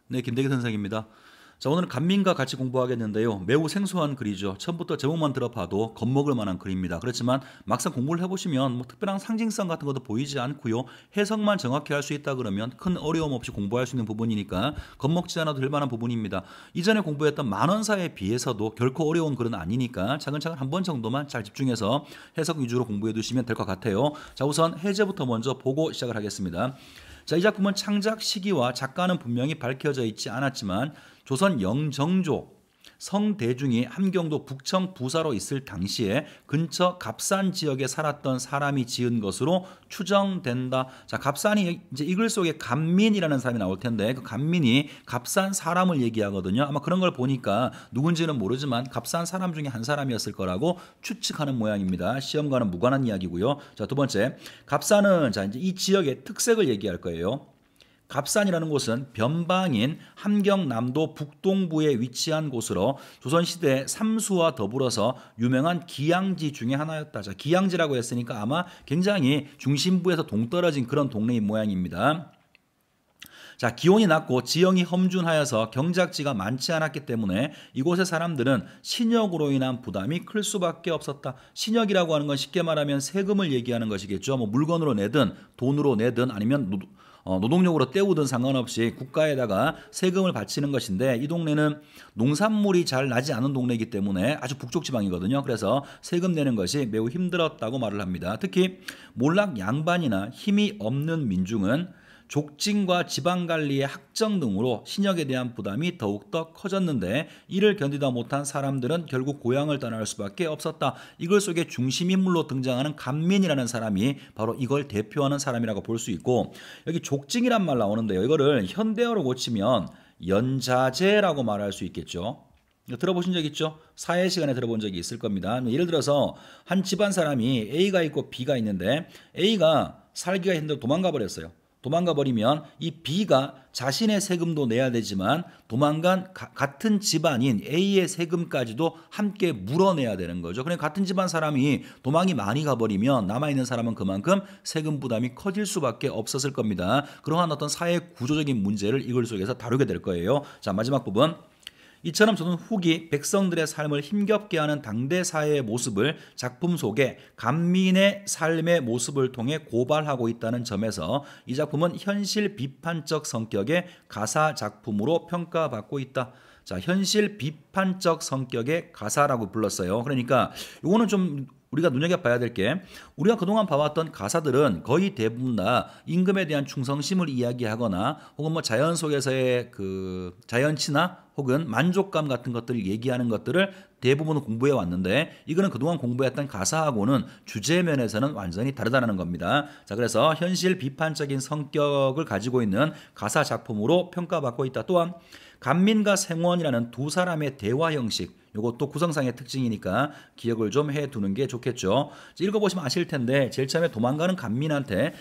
네, 김대기 선생입니다. 자, 오늘은 간민과 같이 공부하겠는데요. 매우 생소한 글이죠. 처음부터 제목만 들어봐도 겁먹을 만한 글입니다. 그렇지만 막상 공부를 해보시면 뭐 특별한 상징성 같은 것도 보이지 않고요. 해석만 정확히 할 수 있다 그러면 큰 어려움 없이 공부할 수 있는 부분이니까 겁먹지 않아도 될 만한 부분입니다. 이전에 공부했던 만원사에 비해서도 결코 어려운 글은 아니니까 차근차근 한 번 정도만 잘 집중해서 해석 위주로 공부해 두시면 될 것 같아요. 자, 우선 해제부터 먼저 보고 시작을 하겠습니다. 자, 이 작품은 창작 시기와 작가는 분명히 밝혀져 있지 않았지만 조선 영정조 성대중이 함경도 북청 부사로 있을 당시에 근처 갑산 지역에 살았던 사람이 지은 것으로 추정된다. 자, 갑산이 이제 이 글 속에 간민이라는 사람이 나올 텐데 그 간민이 갑산 사람을 얘기하거든요. 아마 그런 걸 보니까 누군지는 모르지만 갑산 사람 중에 한 사람이었을 거라고 추측하는 모양입니다. 시험과는 무관한 이야기고요. 자, 두 번째, 갑산은 자 이제 이 지역의 특색을 얘기할 거예요. 갑산이라는 곳은 변방인 함경남도 북동부에 위치한 곳으로 조선시대 삼수와 더불어서 유명한 기양지 중에 하나였다. 자, 기양지라고 했으니까 아마 굉장히 중심부에서 동떨어진 그런 동네인 모양입니다. 자, 기온이 낮고 지형이 험준하여서 경작지가 많지 않았기 때문에 이곳의 사람들은 신역으로 인한 부담이 클 수밖에 없었다. 신역이라고 하는 건 쉽게 말하면 세금을 얘기하는 것이겠죠. 뭐 물건으로 내든 돈으로 내든 아니면 노동력으로 때우든 상관없이 국가에다가 세금을 바치는 것인데 이 동네는 농산물이 잘 나지 않은 동네이기 때문에 아주 북쪽 지방이거든요. 그래서 세금 내는 것이 매우 힘들었다고 말을 합니다. 특히 몰락 양반이나 힘이 없는 민중은 족징과 지방관리의 학정 등으로 신역에 대한 부담이 더욱더 커졌는데 이를 견디다 못한 사람들은 결국 고향을 떠날 수밖에 없었다. 이 글 속에 중심인물로 등장하는 간민이라는 사람이 바로 이걸 대표하는 사람이라고 볼 수 있고, 여기 족징이란 말 나오는데요. 이거를 현대어로 고치면 연자제라고 말할 수 있겠죠. 들어보신 적 있죠? 사회 시간에 들어본 적이 있을 겁니다. 예를 들어서 한 집안 사람이 A가 있고 B가 있는데 A가 살기가 힘들어 도망가 버렸어요. 도망가 버리면 이 B가 자신의 세금도 내야 되지만 도망간 같은 집안인 A의 세금까지도 함께 물어내야 되는 거죠. 그러니까 같은 집안 사람이 도망이 많이 가버리면 남아있는 사람은 그만큼 세금 부담이 커질 수밖에 없었을 겁니다. 그러한 어떤 사회 구조적인 문제를 이 글 속에서 다루게 될 거예요. 자, 마지막 부분. 이처럼 조선 후기 백성들의 삶을 힘겹게 하는 당대 사회의 모습을 작품 속에 간민의 삶의 모습을 통해 고발하고 있다는 점에서 이 작품은 현실 비판적 성격의 가사 작품으로 평가받고 있다. 자, 현실 비판적 성격의 가사라고 불렀어요. 그러니까 이거는 좀 우리가 눈여겨봐야 될 게, 우리가 그동안 봐왔던 가사들은 거의 대부분 다 임금에 대한 충성심을 이야기하거나 혹은 뭐 자연 속에서의 그 자연치나 혹은 만족감 같은 것들을 얘기하는 것들을 대부분 공부해 왔는데 이거는 그동안 공부했던 가사하고는 주제 면에서는 완전히 다르다는 겁니다. 자, 그래서 현실 비판적인 성격을 가지고 있는 가사 작품으로 평가받고 있다. 또한 간민과 생원이라는 두 사람의 대화 형식, 이것도 구성상의 특징이니까 기억을 좀 해두는 게 좋겠죠. 읽어보시면 아실 텐데 제일 처음에 도망가는 간민한테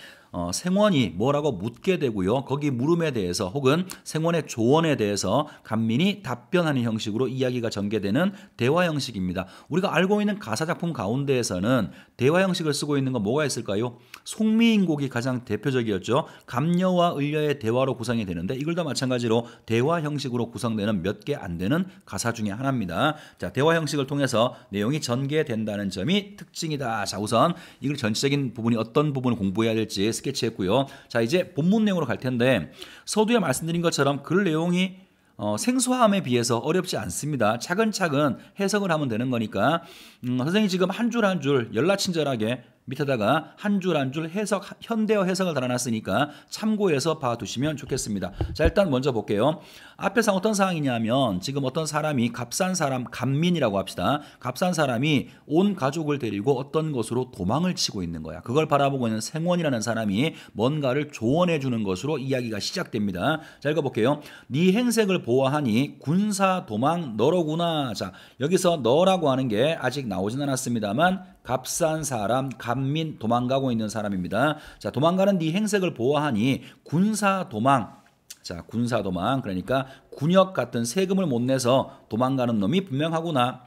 생원이 뭐라고 묻게 되고요. 거기 물음에 대해서 혹은 생원의 조언에 대해서 간민이 답변하는 형식으로 이야기가 전개되는 대화 형식입니다. 우리가 알고 있는 가사 작품 가운데에서는 대화 형식을 쓰고 있는 건 뭐가 있을까요? 송미인곡이 가장 대표적이었죠. 감녀와 을녀의 대화로 구성이 되는데 이걸도 마찬가지로 대화 형식으로 구성되는 몇 개 안 되는 가사 중에 하나입니다. 자, 대화 형식을 통해서 내용이 전개된다는 점이 특징이다. 자, 우선 이걸 전체적인 부분이 어떤 부분을 공부해야 될지 스케치했고요. 자, 이제 본문 내용으로 갈 텐데 서두에 말씀드린 것처럼 글 내용이 생소함에 비해서 어렵지 않습니다. 차근차근 해석을 하면 되는 거니까 선생님이 지금 한 줄 한 줄 연락친절하게 밑에다가 한 줄 한 줄 해석, 현대어 해석을 달아놨으니까 참고해서 봐두시면 좋겠습니다. 자, 일단 먼저 볼게요. 앞에서 어떤 상황이냐면 지금 어떤 사람이 값싼 사람, 간민이라고 합시다. 값싼 사람이 온 가족을 데리고 어떤 곳으로 도망을 치고 있는 거야. 그걸 바라보고 있는 생원이라는 사람이 뭔가를 조언해 주는 것으로 이야기가 시작됩니다. 자, 읽어볼게요. 네 행색을 보아하니 군사 도망 너로구나. 자, 여기서 너라고 하는 게 아직 나오진 않았습니다만 값싼 사람, 간민, 도망가고 있는 사람입니다. 자, 도망가는 네 행색을 보아하니 군사 도망. 자, 군사 도망. 그러니까 군역 같은 세금을 못 내서 도망가는 놈이 분명하구나.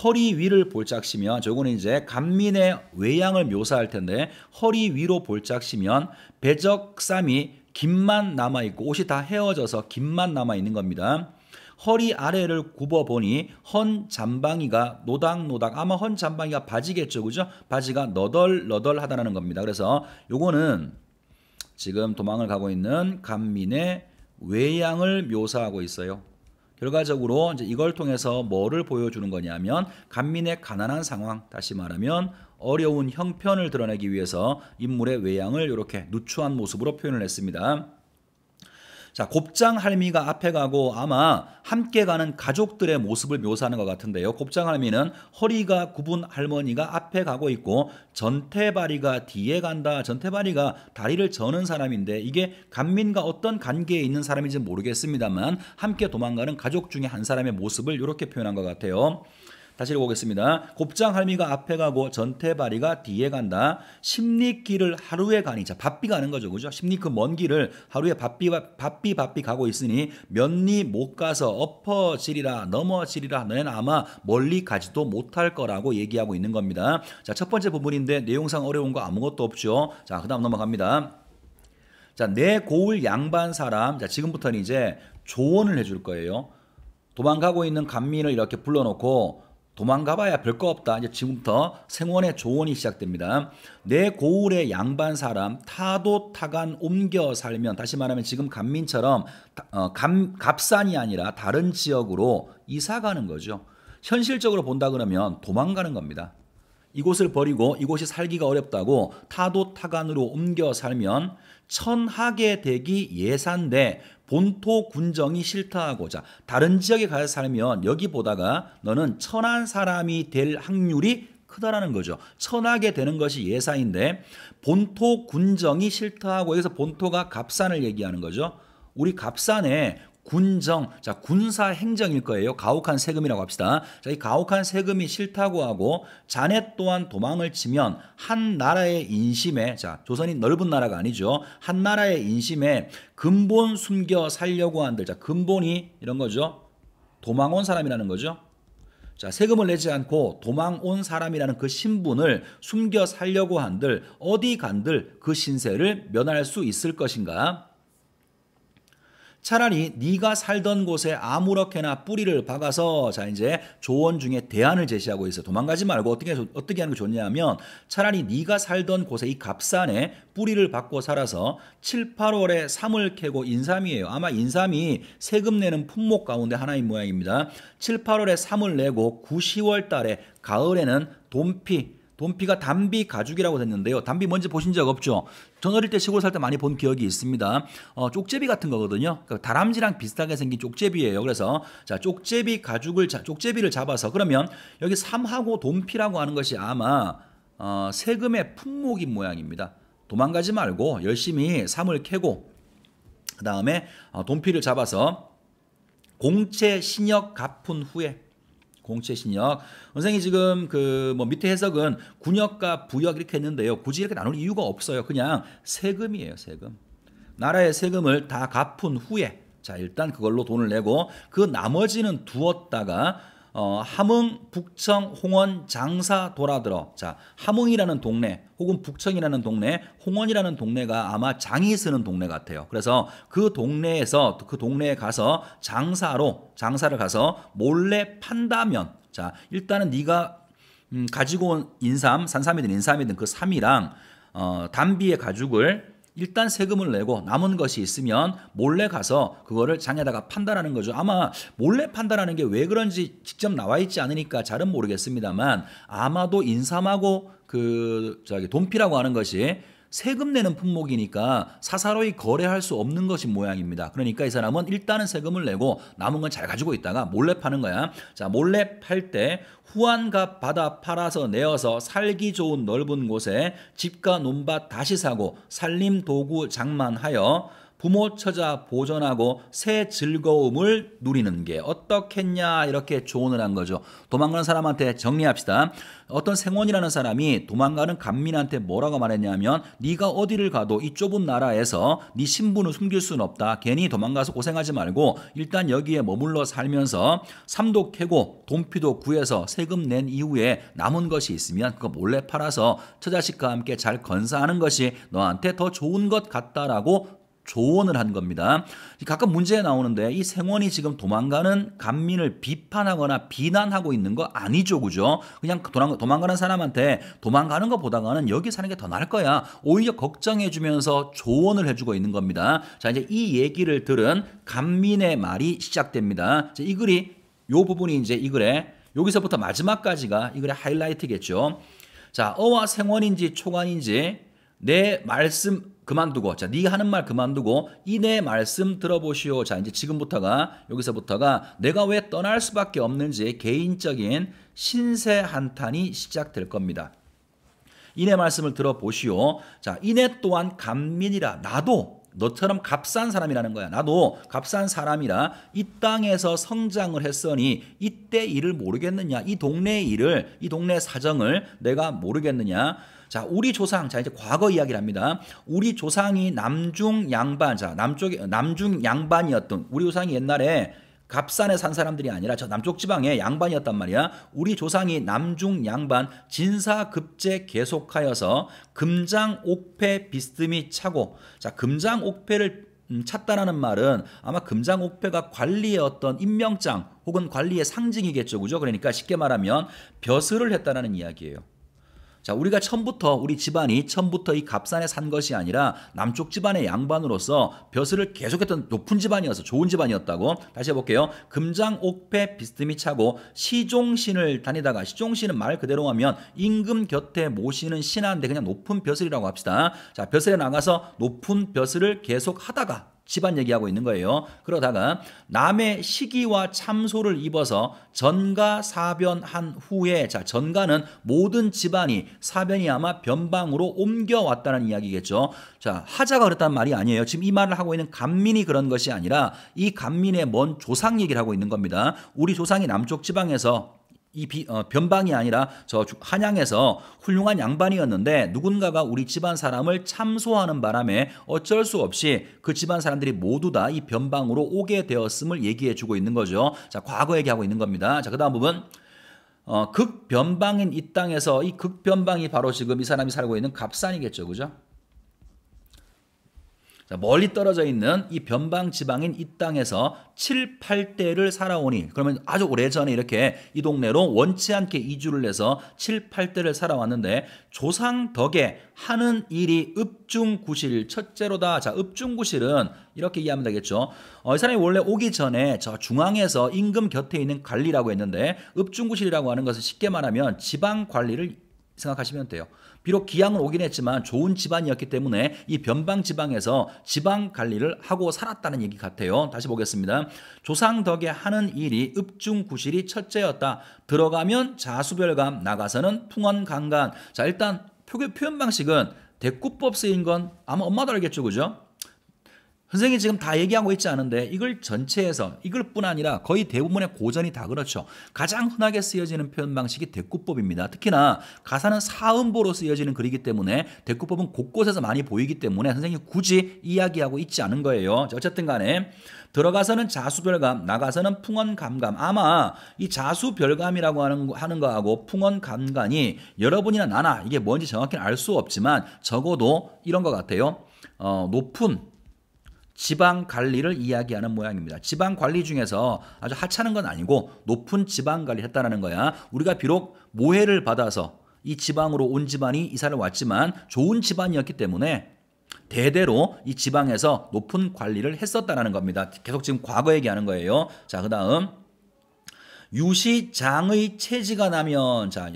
허리 위를 볼짝시면, 저거는 이제 간민의 외양을 묘사할 텐데 허리 위로 볼짝시면 배적쌈이 김만 남아있고 옷이 다 헤어져서 김만 남아있는 겁니다. 허리 아래를 굽어보니 헌 잠방이가 노닥노닥, 아마 헌 잠방이가 바지겠죠, 그죠? 바지가 너덜너덜하다는 겁니다. 그래서 요거는 지금 도망을 가고 있는 간민의 외양을 묘사하고 있어요. 결과적으로 이제 이걸 통해서 뭐를 보여주는 거냐면 간민의 가난한 상황, 다시 말하면 어려운 형편을 드러내기 위해서 인물의 외양을 이렇게 누추한 모습으로 표현을 했습니다. 자, 곱장 할미가 앞에 가고 아마 함께 가는 가족들의 모습을 묘사하는 것 같은데요. 곱장 할미는 허리가 굽은 할머니가 앞에 가고 있고 전태바리가 뒤에 간다. 전태바리가 다리를 저는 사람인데 이게 간민과 어떤 관계에 있는 사람인지 모르겠습니다만 함께 도망가는 가족 중에 한 사람의 모습을 이렇게 표현한 것 같아요. 다시 읽어보겠습니다. 곱장 할미가 앞에 가고 전태바리가 뒤에 간다. 십리길을 하루에 가니, 자, 바삐 가는 거죠, 그죠? 십리 그 먼 길을 하루에 바삐 가고 있으니 몇리 못 가서 엎어지리라 넘어지리라 너네는 아마 멀리 가지도 못할 거라고 얘기하고 있는 겁니다. 자, 첫 번째 부분인데 내용상 어려운 거 아무것도 없죠. 자, 그다음 넘어갑니다. 자, 내 고을 양반 사람, 자, 지금부터는 이제 조언을 해줄 거예요. 도망가고 있는 간민을 이렇게 불러놓고 도망가봐야 별거 없다. 이제 지금부터 생원의 조언이 시작됩니다. 내 고을의 양반 사람 타도 타간 옮겨 살면, 다시 말하면 지금 간민처럼 갑산이 아니라 다른 지역으로 이사 가는 거죠. 현실적으로 본다 그러면 도망가는 겁니다. 이곳을 버리고 이곳이 살기가 어렵다고 타도 타간으로 옮겨 살면 천하게 되기 예산돼 본토 군정이 싫다 하고, 자, 다른 지역에 가서 살면 여기보다가 너는 천한 사람이 될 확률이 크다라는 거죠. 천하게 되는 것이 예사인데 본토 군정이 싫다 하고, 여기서 본토가 갑산을 얘기하는 거죠. 우리 갑산에 군정, 자, 군사 행정일 거예요. 가혹한 세금이라고 합시다. 자, 이 가혹한 세금이 싫다고 하고 자네 또한 도망을 치면 한 나라의 인심에, 자, 조선이 넓은 나라가 아니죠. 한 나라의 인심에 근본 숨겨 살려고 한들, 자, 근본이 이런 거죠. 도망 온 사람이라는 거죠. 자, 세금을 내지 않고 도망 온 사람이라는 그 신분을 숨겨 살려고 한들 어디 간들 그 신세를 면할 수 있을 것인가? 차라리 네가 살던 곳에 아무렇게나 뿌리를 박아서, 자, 이제 조언 중에 대안을 제시하고 있어요. 도망가지 말고 어떻게 하는 게 좋냐면 차라리 네가 살던 곳에 이 갑산에 뿌리를 박고 살아서 7, 8월에 삼을 캐고, 인삼이에요. 아마 인삼이 세금 내는 품목 가운데 하나인 모양입니다. 7, 8월에 삼을 내고 9, 10월 달에 가을에는 돈피가 담비 가죽이라고 됐는데요. 담비 뭔지 보신 적 없죠? 전 어릴 때 시골 살 때 많이 본 기억이 있습니다. 쪽제비 같은 거거든요. 다람쥐랑 비슷하게 생긴 쪽제비예요. 그래서 자, 쪽제비를 잡아서, 그러면 여기 삼하고 돈피라고 하는 것이 아마 세금의 품목인 모양입니다. 도망가지 말고 열심히 삼을 캐고 그 다음에 돈피를 잡아서 공채 신역 갚은 후에, 공채신역. 선생님이 지금 그 밑에 해석은 군역과 부역 이렇게 했는데요. 굳이 이렇게 나눌 이유가 없어요. 그냥 세금이에요, 세금. 나라의 세금을 다 갚은 후에, 자, 일단 그걸로 돈을 내고 그 나머지는 두었다가 함흥, 북청, 홍원, 장사 돌아들어. 자, 함흥이라는 동네 혹은 북청이라는 동네, 홍원이라는 동네가 아마 장이 쓰는 동네 같아요. 그래서 그 동네에 가서 장사를 가서 몰래 판다면, 자, 일단은 네가 가지고 온 인삼, 산삼이든 인삼이든 그 삼이랑 담비의 가죽을 일단 세금을 내고 남은 것이 있으면 몰래 가서 그거를 장에다가 판다라는 거죠. 아마 몰래 판다라는 게 왜 그런지 직접 나와 있지 않으니까 잘은 모르겠습니다만 아마도 인삼하고 돈피라고 하는 것이 세금 내는 품목이니까 사사로이 거래할 수 없는 것인 모양입니다. 그러니까 이 사람은 일단은 세금을 내고 남은 건 잘 가지고 있다가 몰래 파는 거야. 자, 몰래 팔 때 후한값 받아 팔아서 내어서 살기 좋은 넓은 곳에 집과 논밭 다시 사고 살림 도구 장만하여 부모 처자 보존하고 새 즐거움을 누리는 게 어떻겠냐, 이렇게 조언을 한 거죠. 도망가는 사람한테 정리합시다. 어떤 생원이라는 사람이 도망가는 간민한테 뭐라고 말했냐면 네가 어디를 가도 이 좁은 나라에서 네 신분을 숨길 수는 없다. 괜히 도망가서 고생하지 말고 일단 여기에 머물러 살면서 삼도 캐고 돈피도 구해서 세금 낸 이후에 남은 것이 있으면 그거 몰래 팔아서 처자식과 함께 잘 건사하는 것이 너한테 더 좋은 것 같다라고 조언을 한 겁니다. 가끔 문제에 나오는데 이 생원이 지금 도망가는 간민을 비판하거나 비난하고 있는 거 아니죠, 그죠? 그냥 도망가는 사람한테 도망가는 것보다는 여기 사는 게 더 나을 거야. 오히려 걱정해주면서 조언을 해주고 있는 겁니다. 자, 이제 이 얘기를 들은 간민의 말이 시작됩니다. 자, 이 글이 요 부분이 이제 이 글에 여기서부터 마지막까지가 이 글의 하이라이트겠죠. 자, 어와 생원인지 초관인지 내 말씀 그만두고, 자, 네 하는 말 그만두고 이 내 말씀 들어보시오. 자, 이제 지금부터가 여기서부터가 내가 왜 떠날 수밖에 없는지 개인적인 신세 한탄이 시작될 겁니다. 이내 말씀을 들어보시오. 자, 이내 또한 간민이라 나도 너처럼 값싼 사람이라는 거야. 나도 값싼 사람이라 이 땅에서 성장을 했으니 이때 일을 모르겠느냐. 이 동네의 일을, 이 동네 사정을 내가 모르겠느냐. 자, 우리 조상, 자, 이제 과거 이야기를 합니다. 우리 조상이 남중 양반, 자, 남중 양반이었던 우리 조상이 옛날에 갑산에 산 사람들이 아니라 저 남쪽 지방의 양반이었단 말이야. 우리 조상이 남중 양반 진사급제 계속하여서 금장옥패 비스듬히 차고, 자, 금장옥패를 찾다라는 말은 아마 금장옥패가 관리의 어떤 임명장 혹은 관리의 상징이겠죠, 그죠? 그러니까 쉽게 말하면 벼슬을 했다라는 이야기예요. 자, 우리가 처음부터 우리 집안이 처음부터 이 갑산에 산 것이 아니라 남쪽 집안의 양반으로서 벼슬을 계속했던 높은 집안이어서 좋은 집안이었다고. 다시 해볼게요. 금장옥패 비스듬히 차고 시종신을 다니다가, 시종신은 말 그대로 하면 임금 곁에 모시는 신하인데 그냥 높은 벼슬이라고 합시다. 자, 벼슬에 나가서 높은 벼슬을 계속 하다가 집안 얘기하고 있는 거예요. 그러다가 남의 시기와 참소를 입어서 전가 사변한 후에, 자, 전가는 모든 집안이, 사변이 아마 변방으로 옮겨왔다는 이야기겠죠. 자, 하자가 그랬단 말이 아니에요. 지금 이 말을 하고 있는 간민이 그런 것이 아니라 이 간민의 먼 조상 얘기를 하고 있는 겁니다. 우리 조상이 남쪽 지방에서 변방이 아니라 저 한양에서 훌륭한 양반이었는데 누군가가 우리 집안 사람을 참소하는 바람에 어쩔 수 없이 그 집안 사람들이 모두 다 이 변방으로 오게 되었음을 얘기해 주고 있는 거죠. 자, 과거 얘기하고 있는 겁니다. 자, 그 다음 부분. 극변방인 이 땅에서 이 극변방이 바로 지금 이 사람이 살고 있는 갑산이겠죠, 그죠? 자, 멀리 떨어져 있는 이 변방 지방인 이 땅에서 7, 8대를 살아오니, 그러면 아주 오래전에 이렇게 이 동네로 원치 않게 이주를 해서 7, 8대를 살아왔는데 조상 덕에 하는 일이 읍중구실 첫째로다. 자, 읍중구실은 이렇게 이해하면 되겠죠. 이 사람이 원래 오기 전에 저 중앙에서 임금 곁에 있는 관리라고 했는데 읍중구실이라고 하는 것은 쉽게 말하면 지방 관리를 생각하시면 돼요. 비록 기양은 오긴 했지만 좋은 집안이었기 때문에 이 변방 지방에서 지방 관리를 하고 살았다는 얘기 같아요. 다시 보겠습니다. 조상 덕에 하는 일이 읍중구실이 첫째였다. 들어가면 자수별감, 나가서는 풍원강간. 자, 일단 표현 방식은 대꾸법 쓰인 건 아마 엄마도 알겠죠, 그죠? 선생님이 지금 다 얘기하고 있지 않은데 이걸 전체에서 이걸뿐 아니라 거의 대부분의 고전이 다 그렇죠. 가장 흔하게 쓰여지는 표현 방식이 대꾸법입니다. 특히나 가사는 사음보로 쓰여지는 글이기 때문에 대꾸법은 곳곳에서 많이 보이기 때문에 선생님이 굳이 이야기하고 있지 않은 거예요. 어쨌든 간에 들어가서는 자수별감, 나가서는 풍원감감. 아마 이 자수별감이라고 하는 거하고 풍원감감이 여러분이나 나나 이게 뭔지 정확히는 알 수 없지만 적어도 이런 것 같아요. 높은 지방 관리를 이야기하는 모양입니다. 지방 관리 중에서 아주 하찮은 건 아니고 높은 지방 관리를 했다는 거야. 우리가 비록 모해를 받아서 이 지방으로 온 집안이 이사를 왔지만 좋은 집안이었기 때문에 대대로 이 지방에서 높은 관리를 했었다는 겁니다. 계속 지금 과거 얘기하는 거예요. 자, 그 다음 유시장의 체지가 나면, 자,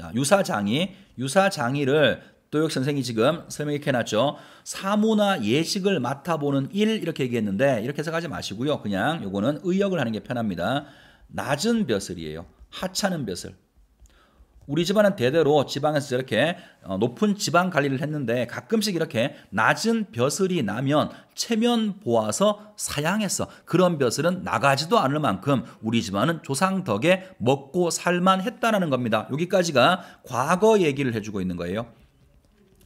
유사장의를 또 역시 선생님이 지금 설명해 놨죠. 사무나 예식을 맡아보는 일 이렇게 얘기했는데 이렇게 해석하지 마시고요. 그냥 요거는 의역을 하는 게 편합니다. 낮은 벼슬이에요. 하찮은 벼슬. 우리 집안은 대대로 지방에서 저렇게 높은 지방 관리를 했는데 가끔씩 이렇게 낮은 벼슬이 나면 체면 보아서 사양했어. 그런 벼슬은 나가지도 않을 만큼 우리 집안은 조상 덕에 먹고 살만 했다는 겁니다. 여기까지가 과거 얘기를 해주고 있는 거예요.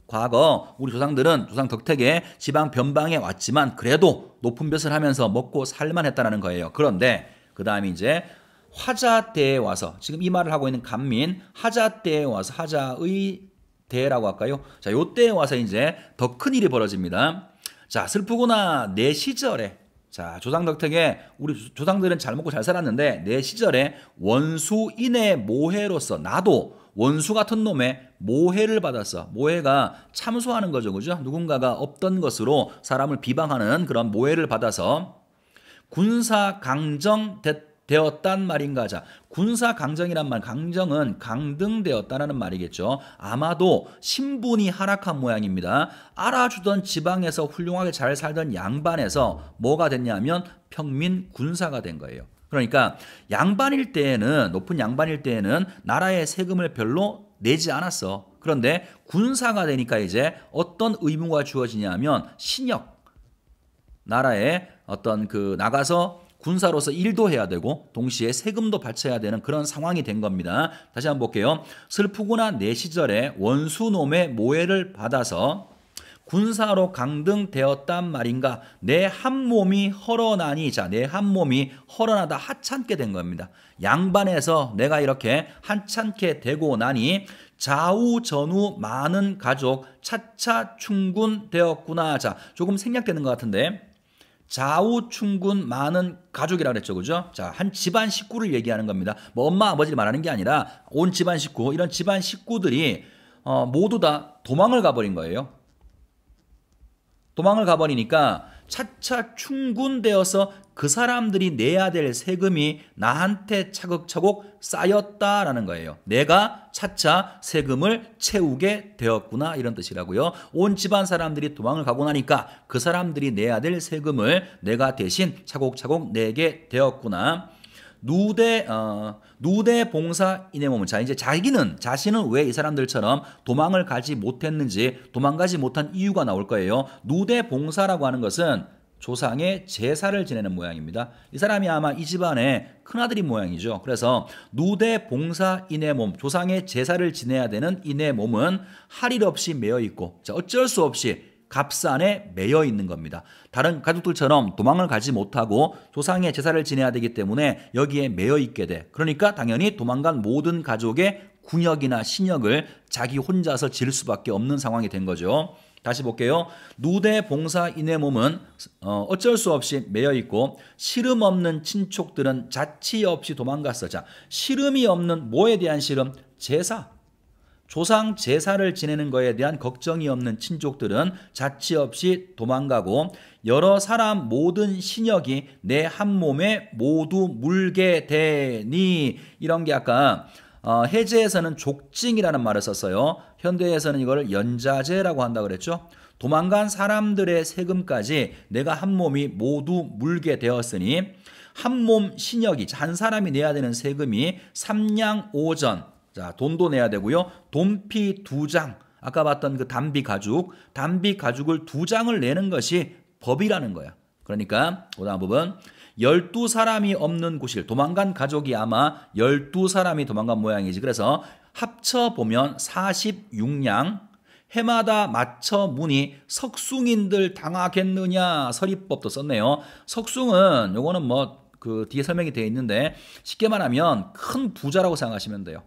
과거 우리 조상들은 조상 덕택에 지방 변방에 왔지만 그래도 높은 벼슬 하면서 먹고 살만 했다는 거예요. 그런데 그 다음에 이제 화자 때에 와서 지금 이 말을 하고 있는 간민 하자 때에 와서 하자의 대라고 할까요? 자, 요 때에 와서 이제 더 큰 일이 벌어집니다. 자, 슬프구나 내 시절에. 자, 조상 덕택에 우리 조상들은 잘 먹고 잘 살았는데 내 시절에 원수인의 모해로서 나도 원수 같은 놈의 모해를 받았어. 모해가 참소하는 거죠. 그죠? 누군가가 없던 것으로 사람을 비방하는 그런 모해를 받아서 군사 강정 되었단 말인가. 자, 군사 강정이란 말, 강정은 강등되었다는 말이겠죠. 아마도 신분이 하락한 모양입니다. 알아주던 지방에서 훌륭하게 잘 살던 양반에서 뭐가 됐냐면 평민 군사가 된 거예요. 그러니까 양반일 때에는, 높은 양반일 때에는 나라의 세금을 별로 내지 않았어. 그런데 군사가 되니까 이제 어떤 의무가 주어지냐면 신역, 나라에 어떤 나가서 군사로서 일도 해야 되고 동시에 세금도 바쳐야 되는 그런 상황이 된 겁니다. 다시 한번 볼게요. 슬프구나 내 시절에 원수놈의 모해를 받아서 군사로 강등되었단 말인가. 내 한 몸이 헐어나니. 자, 내 한 몸이 헐어나다 하찮게 된 겁니다. 양반에서 내가 이렇게 하찮게 되고 나니 좌우 전후 많은 가족 차차 충군되었구나. 자, 조금 생략되는 것 같은데 좌우 충군 많은 가족이라고 그랬죠. 그죠? 자, 한 집안 식구를 얘기하는 겁니다. 뭐 엄마 아버지를 말하는 게 아니라 온 집안 식구, 이런 집안 식구들이 모두 다 도망을 가버린 거예요. 도망을 가버리니까 차차 충군되어서 그 사람들이 내야 될 세금이 나한테 차곡차곡 쌓였다라는 거예요. 내가 차차 세금을 채우게 되었구나, 이런 뜻이라고요. 온 집안 사람들이 도망을 가고 나니까 그 사람들이 내야 될 세금을 내가 대신 차곡차곡 내게 되었구나. 누대 봉사 인의 몸은. 자, 이제 자신은 왜 이 사람들처럼 도망을 가지 못했는지, 도망가지 못한 이유가 나올 거예요. 누대 봉사라고 하는 것은 조상의 제사를 지내는 모양입니다. 이 사람이 아마 이 집안의 큰아들인 모양이죠. 그래서 누대 봉사 인의 몸, 조상의 제사를 지내야 되는 인의 몸은 할 일 없이 매여 있고, 자, 어쩔 수 없이 값산에 매여 있는 겁니다. 다른 가족들처럼 도망을 가지 못하고 조상의 제사를 지내야 되기 때문에 여기에 매여 있게 돼. 그러니까 당연히 도망간 모든 가족의 군역이나 신역을 자기 혼자서 질 수밖에 없는 상황이 된 거죠. 다시 볼게요. 누대 봉사인의 몸은 어쩔 수 없이 매여 있고 시름 없는 친족들은 자치 없이 도망갔어. 자, 시름이 없는 뭐에 대한 시름? 제사. 조상 제사를 지내는 거에 대한 걱정이 없는 친족들은 자치 없이 도망가고 여러 사람 모든 신역이 내 한 몸에 모두 물게 되니. 이런 게 아까 해제에서는 족징이라는 말을 썼어요. 현대에서는 이걸 연자제라고 한다고 그랬죠. 도망간 사람들의 세금까지 내가 한 몸이 모두 물게 되었으니 한 몸 신역이, 한 사람이 내야 되는 세금이 삼냥오전. 자, 돈도 내야 되고요. 돈피 2장. 아까 봤던 그 단비 가죽을 2장을 내는 것이 법이라는 거야. 그러니까 그다음 부분 12사람이 없는 구실. 도망간 가족이 아마 12사람이 도망간 모양이지. 그래서 합쳐보면 46냥. 해마다 맞춰 무니 석숭인들 당하겠느냐. 서리법도 썼네요. 석숭은 요거는 뭐 뒤에 설명이 되어 있는데 쉽게 말하면 큰 부자라고 생각하시면 돼요.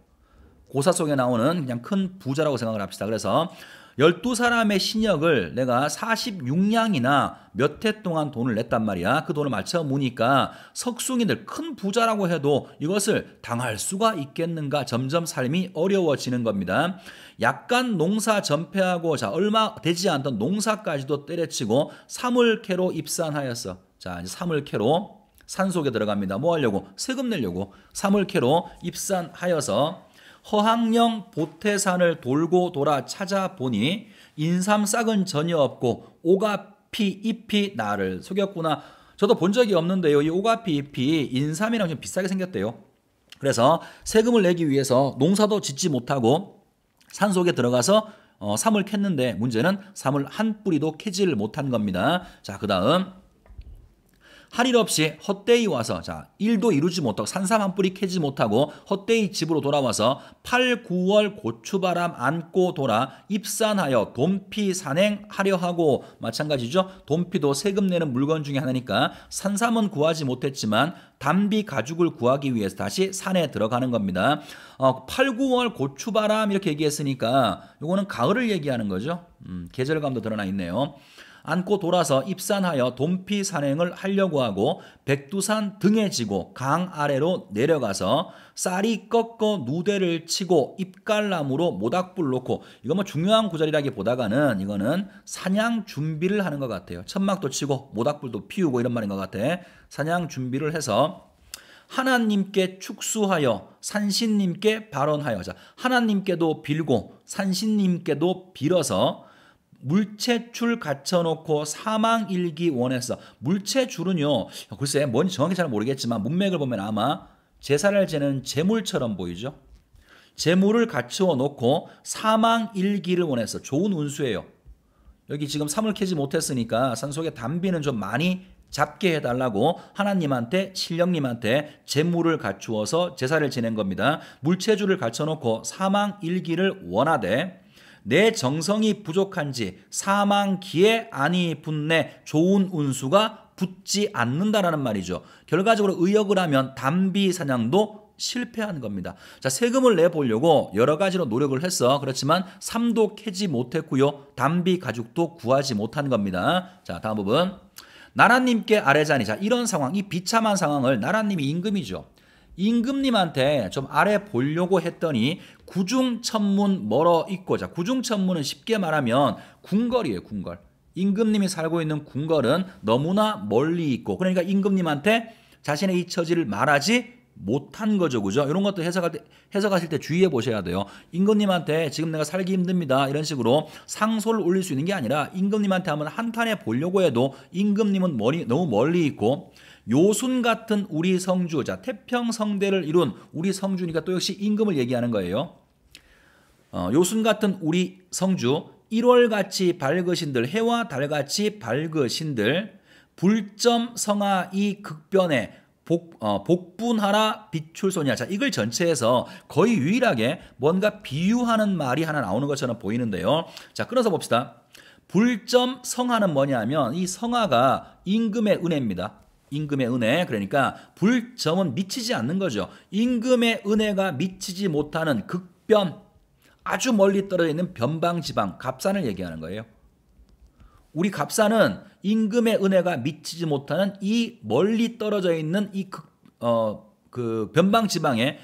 고사 속에 나오는 그냥 큰 부자라고 생각을 합시다. 그래서 12사람의 신역을 내가 46냥이나 몇 해 동안 돈을 냈단 말이야. 그 돈을 맞춰 무니까 석숭이들, 큰 부자라고 해도 이것을 당할 수가 있겠는가. 점점 삶이 어려워지는 겁니다. 약간 농사 전폐하고, 자, 얼마 되지 않던 농사까지도 때려치고 사물캐로 입산하였어. 자, 이제 사물캐로 산속에 들어갑니다. 뭐 하려고? 세금 내려고. 사물캐로 입산하여서 허황령 보태산을 돌고 돌아 찾아보니 인삼 싹은 전혀 없고 오가피 잎이 나를 속였구나. 저도 본 적이 없는데요. 이 오가피 잎이 인삼이랑 좀 비싸게 생겼대요. 그래서 세금을 내기 위해서 농사도 짓지 못하고 산속에 들어가서 삼을 캤는데 문제는 삼을 한 뿌리도 캐지를 못한 겁니다. 자, 그 다음 할 일 없이 헛되이 와서, 자, 일도 이루지 못하고 산삼 한 뿌리 캐지 못하고 헛되이 집으로 돌아와서 8, 9월 고추바람 안고 돌아 입산하여 돈피 산행하려 하고. 마찬가지죠. 돈피도 세금 내는 물건 중에 하나니까 산삼은 구하지 못했지만 단비 가죽을 구하기 위해서 다시 산에 들어가는 겁니다. 8, 9월 고추바람 이렇게 얘기했으니까 이거는 가을을 얘기하는 거죠. 계절감도 드러나 있네요. 안고 돌아서 입산하여 돈피 산행을 하려고 하고 백두산 등에 지고 강 아래로 내려가서 쌀이 꺾어 누대를 치고 입갈나무로 모닥불 놓고 이거 뭐 중요한 구절이라기보다가는 이거는 사냥 준비를 하는 것 같아요. 천막도 치고 모닥불도 피우고 이런 말인 것 같아. 사냥 준비를 해서 하나님께 축수하여 산신님께 발언하여 자 하나님께도 빌고 산신님께도 빌어서 물체줄 갖춰놓고 사망일기 원해서 물체줄은요 글쎄 뭔지 정확히 잘 모르겠지만 문맥을 보면 아마 제사를 지내는 제물처럼 보이죠. 제물을 갖추어 놓고 사망일기를 원해서 좋은 운수예요. 여기 지금 삼을 캐지 못했으니까 산속에 담비는 좀 많이 잡게 해달라고 하나님한테 신령님한테 제물을 갖추어서 제사를 지낸 겁니다. 물체줄을 갖춰놓고 사망일기를 원하되 내 정성이 부족한지 사망기에 아니 붙네 좋은 운수가 붙지 않는다라는 말이죠. 결과적으로 의역을 하면 담비 사냥도 실패한 겁니다. 자, 세금을 내보려고 여러 가지로 노력을 했어. 그렇지만 삼도 캐지 못했고요. 담비 가죽도 구하지 못한 겁니다. 자, 다음 부분. 나라님께 아뢰자니. 자, 이런 상황, 이 비참한 상황을 나라님이 임금이죠. 임금님한테 좀 아래 보려고 했더니 구중천문 멀어 있고, 자, 구중천문은 쉽게 말하면 궁궐이에요, 궁궐. 임금님이 살고 있는 궁궐은 너무나 멀리 있고, 그러니까 임금님한테 자신의 이 처지를 말하지 못한 거죠, 그죠? 이런 것도 해석하실 때 주의해 보셔야 돼요. 임금님한테 지금 내가 살기 힘듭니다, 이런 식으로 상소를 올릴 수 있는 게 아니라 임금님한테 한번 한탄해 보려고 해도 임금님은 너무 멀리 있고, 요순 같은 우리 성주, 자, 태평성대를 이룬 우리 성주니까 또 역시 임금을 얘기하는 거예요. 요순 같은 우리 성주, 1월같이 밝으신들, 해와 달같이 밝으신들, 불점 성하 이 극변에 복분하라 빛출소냐. 자, 이걸 전체에서 거의 유일하게 뭔가 비유하는 말이 하나 나오는 것처럼 보이는데요. 자, 끊어서 봅시다. 불점 성하는 뭐냐면 이 성하가 임금의 은혜입니다. 임금의 은혜. 그러니까 불점은 미치지 않는 거죠. 임금의 은혜가 미치지 못하는 극변, 아주 멀리 떨어져 있는 변방지방, 갑산을 얘기하는 거예요. 우리 갑산은 임금의 은혜가 미치지 못하는 이 멀리 떨어져 있는 이 변방지방에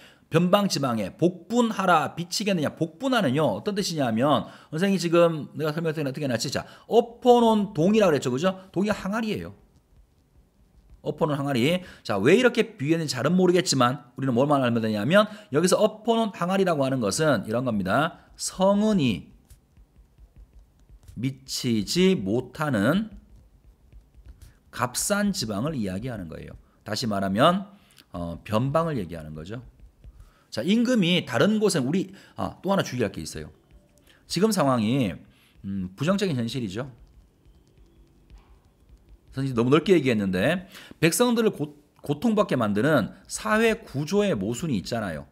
복분하라 비치겠느냐. 복분하는요 어떤 뜻이냐면, 선생님이 지금 내가 설명했더니 어떻게 해놨지? 자, 엎어놓은 동이라고 그랬죠, 그죠? 동이 항아리예요. 엎어놓은 항아리. 자, 왜 이렇게 비유했는지 잘은 모르겠지만 우리는 뭘만 알면 되냐면, 여기서 엎어놓은 항아리라고 하는 것은 이런 겁니다. 성은이 미치지 못하는 값싼 지방을 이야기하는 거예요. 다시 말하면 변방을 얘기하는 거죠. 자, 임금이 다른 곳에 또 하나 주의할 게 있어요. 지금 상황이 부정적인 현실이죠. 선생님 너무 넓게 얘기했는데, 백성들을 고통받게 만드는 사회 구조의 모순이 있잖아요.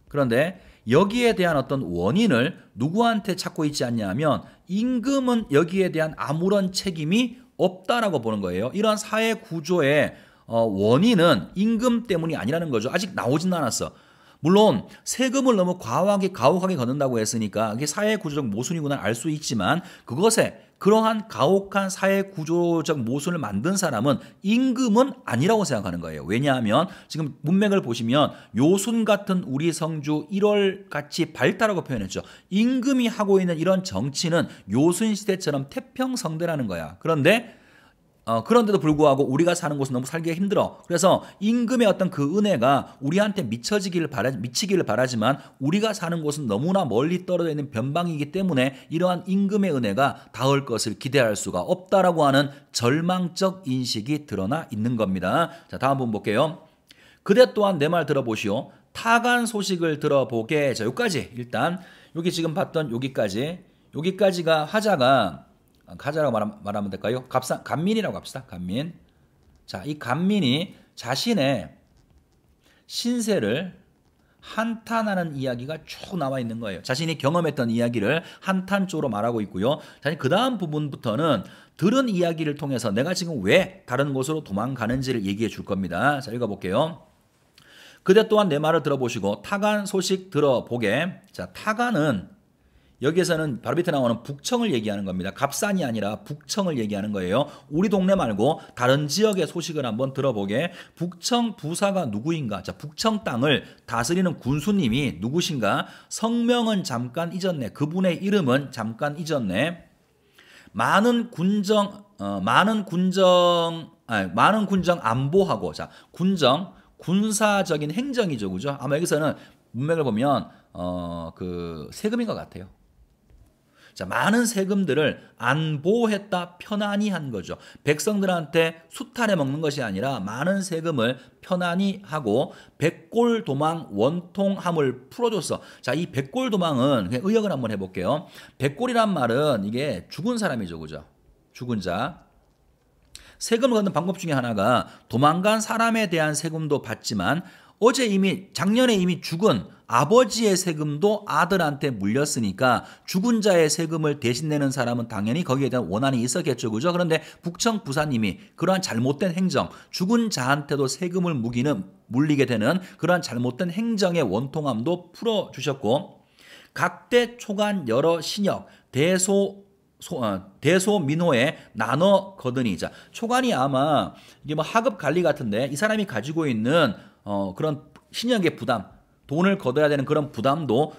그런데 여기에 대한 어떤 원인을 누구한테 찾고 있지 않냐면, 임금은 여기에 대한 아무런 책임이 없다라고 보는 거예요. 이러한 사회 구조의 원인은 임금 때문이 아니라는 거죠. 아직 나오진 않았어. 물론 세금을 너무 가혹하게 걷는다고 했으니까 이게 사회 구조적 모순이구나 알 수 있지만, 그것에 그러한 가혹한 사회 구조적 모순을 만든 사람은 임금은 아니라고 생각하는 거예요. 왜냐하면 지금 문맥을 보시면 요순 같은 우리 성주 1월같이 밝다라고 표현했죠. 임금이 하고 있는 이런 정치는 요순 시대처럼 태평성대라는 거야. 그런데도 불구하고 우리가 사는 곳은 너무 살기가 힘들어. 그래서 임금의 어떤 그 은혜가 우리한테 미치기를 바라지만 우리가 사는 곳은 너무나 멀리 떨어져 있는 변방이기 때문에 이러한 임금의 은혜가 닿을 것을 기대할 수가 없다라고 하는 절망적 인식이 드러나 있는 겁니다. 자, 다음 분 볼게요. 그대 또한 내 말 들어보시오. 타간 소식을 들어보게. 자, 여기까지 일단 여기 지금 봤던 여기까지가 가자라고 말하면 될까요? 간민이라고 합시다. 간민. 자, 이 간민이 자신의 신세를 한탄하는 이야기가 쭉 나와 있는 거예요. 자신이 경험했던 이야기를 한탄 쪽으로 말하고 있고요. 자, 그 다음 부분부터는 들은 이야기를 통해서 내가 지금 왜 다른 곳으로 도망가는지를 얘기해 줄 겁니다. 자, 읽어볼게요. 그대 또한 내 말을 들어보시고 타간 소식 들어보게. 자, 타간은 여기에서는 바로 밑에 나오는 북청을 얘기하는 겁니다. 갑산이 아니라 북청을 얘기하는 거예요. 우리 동네 말고 다른 지역의 소식을 한번 들어보게. 북청 부사가 누구인가? 자, 북청 땅을 다스리는 군수님이 누구신가? 성명은 잠깐 잊었네. 그분의 이름은 잠깐 잊었네. 많은 군정 안보하고, 자, 군정 군사적인 행정이죠, 그죠? 아마 여기서는 문맥을 보면 그 세금인 것 같아요. 자, 많은 세금들을 안보했다, 편안히 한 거죠. 백성들한테 수탈해 먹는 것이 아니라 많은 세금을 편안히 하고 백골도망 원통함을 풀어줬어. 자, 이 백골도망은 그냥 의역을 한번 해볼게요. 백골이란 말은 이게 죽은 사람이죠, 그죠? 죽은 자. 세금을 걷는 방법 중에 하나가 도망간 사람에 대한 세금도 받지만 작년에 이미 죽은 아버지의 세금도 아들한테 물렸으니까 죽은 자의 세금을 대신 내는 사람은 당연히 거기에 대한 원한이 있었겠죠, 그죠? 그런데 북청 부사님이 그러한 잘못된 행정, 죽은 자한테도 세금을 물리게 되는 그러한 잘못된 행정의 원통함도 풀어주셨고, 각대 초간 여러 신역 대소민호에 나눠 거드니. 자, 초간이 아마 이게 뭐 하급 관리 같은데 이 사람이 가지고 있는 그런 신역의 부담, 돈을 걷어야 되는 그런 부담도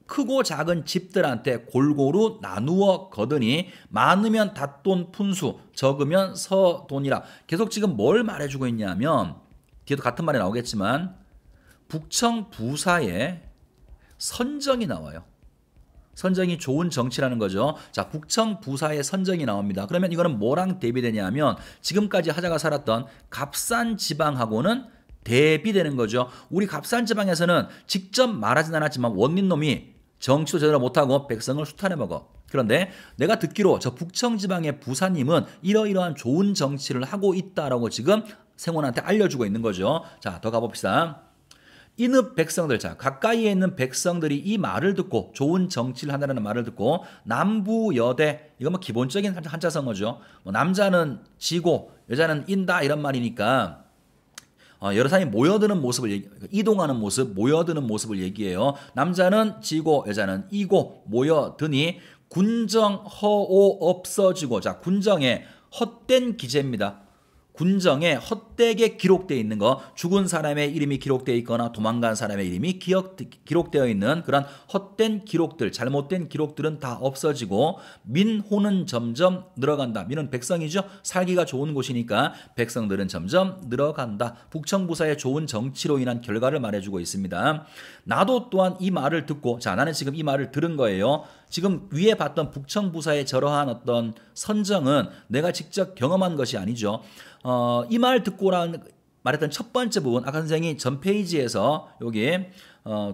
크고 작은 집들한테 골고루 나누어 거드니 많으면 닷돈 푼수, 적으면 서돈이라. 계속 지금 뭘 말해주고 있냐면 뒤에도 같은 말이 나오겠지만 북청 부사의 선정이 나와요. 선정이 좋은 정치라는 거죠. 자, 북청 부사의 선정이 나옵니다. 그러면 이거는 뭐랑 대비되냐면 지금까지 하자가 살았던 갑산 지방하고는 대비되는 거죠. 우리 갑산 지방에서는 직접 말하진 않았지만 원민놈이 정치도 제대로 못하고 백성을 수탈해 먹어. 그런데 내가 듣기로 저 북청 지방의 부사님은 이러이러한 좋은 정치를 하고 있다라고 지금 생원한테 알려주고 있는 거죠. 자, 더 가봅시다. 이늪 백성들, 자, 가까이에 있는 백성들이 이 말을 듣고 좋은 정치를 한다는 말을 듣고 남부여대, 이거 뭐 기본적인 한자성어죠. 뭐 남자는 지고 여자는 인다 이런 말이니까 여러 사람이 모여드는 모습을 이동하는 모습, 모여드는 모습을 얘기해요. 남자는 지고 여자는 이고 모여드니 군정 허오 없어지고. 자, 군정의 헛된 기재입니다. 군정에 헛되게 기록되어 있는 거, 죽은 사람의 이름이 기록되어 있거나 도망간 사람의 이름이 기록되어 있는 그런 헛된 기록들, 잘못된 기록들은 다 없어지고 민호는 점점 늘어간다. 민은 백성이죠. 살기가 좋은 곳이니까 백성들은 점점 늘어간다. 북청부사의 좋은 정치로 인한 결과를 말해주고 있습니다. 나도 또한 이 말을 듣고, 자, 나는 지금 이 말을 들은 거예요. 지금 위에 봤던 북청부사의 저러한 어떤 선정은 내가 직접 경험한 것이 아니죠. 이 말 듣고라는 말했던 첫 번째 부분, 아까 선생님이 전 페이지에서 여기